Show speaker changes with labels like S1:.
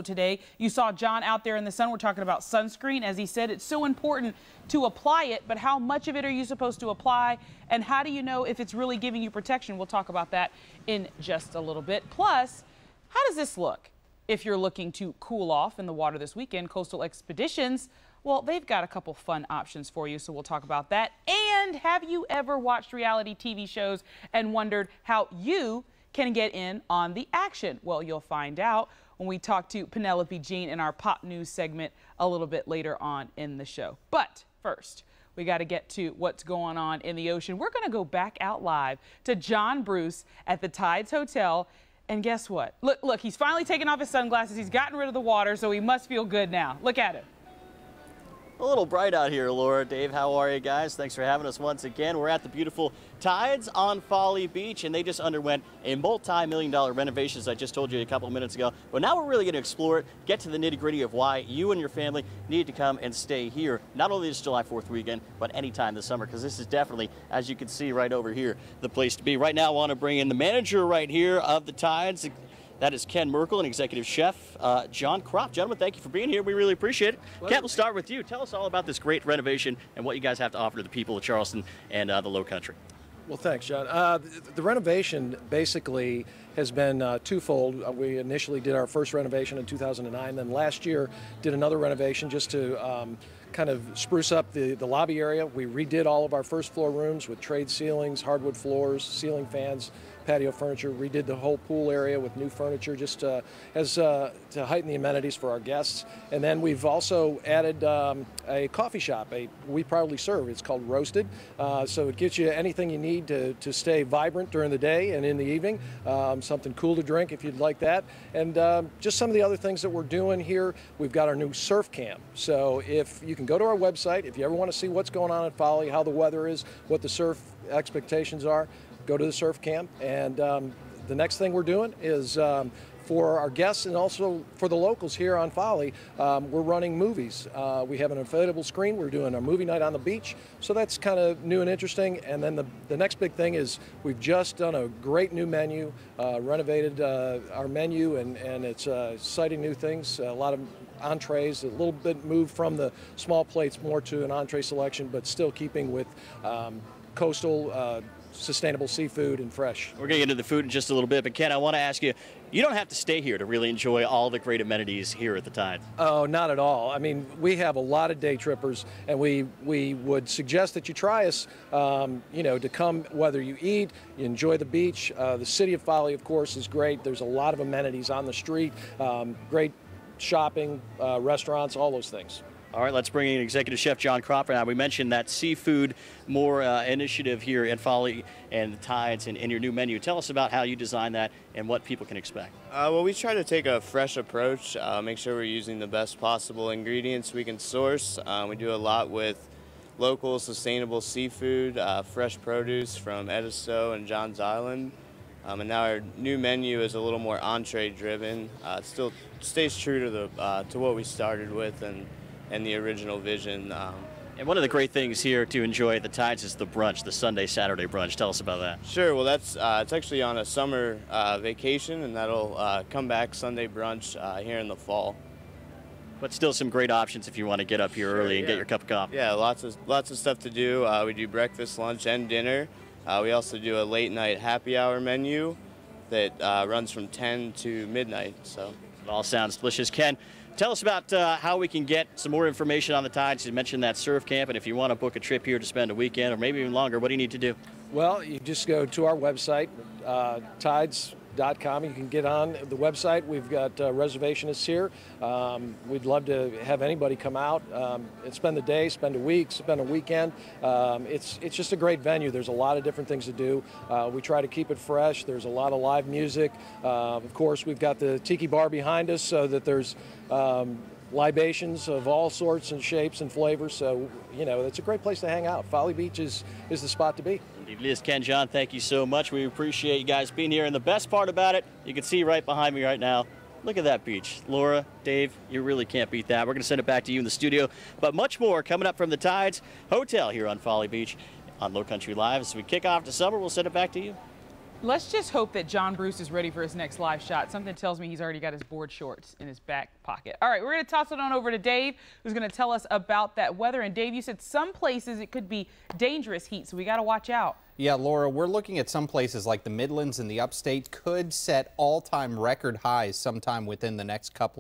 S1: Today, you saw John out there in the sun. We're talking about sunscreen. As he said, it's so important to apply it, but how much of it are you supposed to apply? And how do you know if it's really giving you protection? We'll talk about that in just a little bit. Plus, how does this look? If you're looking to cool off in the water this weekend, Coastal Expeditions, well, they've got a couple fun options for you, so we'll talk about that. And have you ever watched reality TV shows and wondered how you can get in on the action? Well, you'll find out when we talk to Penelope Jean in our Pop News segment a little bit later on in the show. But first, we got to get to what's going on in the ocean. We're going to go back out live to John Bruce at the Tides Hotel. And guess what? Look, he's finally taken off his sunglasses. He's gotten rid of the water, so he must feel good now. Look at him.
S2: A little bright out here, Laura. Dave, how are you guys? Thanks for having us once again. We're at the beautiful Tides on Folly Beach, and they just underwent a multi-million-dollar renovation, as I just told you a couple of minutes ago. But now we're really going to explore it, get to the nitty-gritty of why you and your family need to come and stay here, not only this July 4th weekend, but anytime this summer, because this is definitely, as you can see right over here, the place to be. Right now, I want to bring in the manager right here of the Tides. That is Ken Merkel and executive chef John Kropp. Gentlemen, thank you for being here. We really appreciate it. Well, Ken, we'll start with you. Tell us all about this great renovation and what you guys have to offer to the people of Charleston and the Low Country.
S3: Well, thanks, John. The renovation basically has been twofold. We initially did our first renovation in 2009, then last year did another renovation just to kind of spruce up the lobby area. We redid all of our first floor rooms with trade ceilings, hardwood floors, ceiling fans, patio furniture, redid the whole pool area with new furniture just to heighten the amenities for our guests. And then we've also added a coffee shop, we proudly serve. It's called Roasted. So it gives you anything you need to stay vibrant during the day and in the evening. Something cool to drink if you'd like that. And just some of the other things that we're doing here, we've got our new surf cam. So if you can go to our website, if you ever want to see what's going on at Folly, how the weather is, what the surf expectations are, go to the surf cam. And the next thing we're doing is for our guests and also for the locals here on Folly, we're running movies. We have an inflatable screen. We're doing a movie night on the beach. So that's kind of new and interesting. And then the next big thing is we've just done a great new menu, renovated our menu, and it's exciting new things, a lot of entrees, a little bit moved from the small plates more to an entree selection, but still keeping with coastal sustainable seafood and fresh.
S2: We're going to get into the food in just a little bit, but Ken, I want to ask you, you don't have to stay here to really enjoy all the great amenities here at the Tides.
S3: Oh, not at all. I mean, we have a lot of day trippers, and we would suggest that you try us, you know, to come whether you eat, you enjoy the beach. The city of Folly, of course, is great. There's a lot of amenities on the street, great shopping, restaurants, all those things.
S2: All right, let's bring in Executive Chef John Kropp now. We mentioned that seafood more initiative here at Folly and the Tides and your new menu. Tell us about how you designed that and what people can expect.
S4: Well, we try to take a fresh approach, make sure we're using the best possible ingredients we can source. We do a lot with local, sustainable seafood, fresh produce from Edisto and Johns Island. And now our new menu is a little more entree-driven. It still stays true to what we started with and the original vision.
S2: And one of the great things here to enjoy at the Tides is the brunch, the Sunday, Saturday brunch. Tell us about that.
S4: Sure. Well, that's it's actually on a summer vacation, and that'll come back Sunday brunch here in the fall.
S2: But still some great options if you want to get up here early and get your cup of coffee.
S4: Yeah, lots of stuff to do. We do breakfast, lunch, and dinner. We also do a late night happy hour menu that runs from 10 to midnight. So
S2: it all sounds delicious. Ken, tell us about how we can get some more information on the Tides. You mentioned that surf camp, and if you want to book a trip here to spend a weekend or maybe even longer, what do you need to do?
S3: Well, you just go to our website, tides.com. You can get on the website. We've got reservationists here. We'd love to have anybody come out and spend the day, spend a week, spend a weekend. It's just a great venue. There's a lot of different things to do. We try to keep it fresh. There's a lot of live music. Of course, we've got the tiki bar behind us so that there's libations of all sorts and shapes and flavors. So, you know, it's a great place to hang out. Folly Beach is the spot to be.
S2: Indeed it is. Ken, John, thank you so much. We appreciate you guys being here. And the best part about it, you can see right behind me right now, look at that beach. Laura, Dave, you really can't beat that. We're going to send it back to you in the studio. But much more coming up from the Tides Hotel here on Folly Beach on Low Country Live. As we kick off the summer, we'll send it back to you.
S1: Let's just hope that John Bruce is ready for his next live shot. Something tells me he's already got his board shorts in his back pocket. All right, we're going to toss it on over to Dave, who's going to tell us about that weather. And Dave, you said some places it could be dangerous heat, so we got to watch out.
S5: Yeah, Laura, we're looking at some places like the Midlands and the upstate could set all-time record highs sometime within the next couple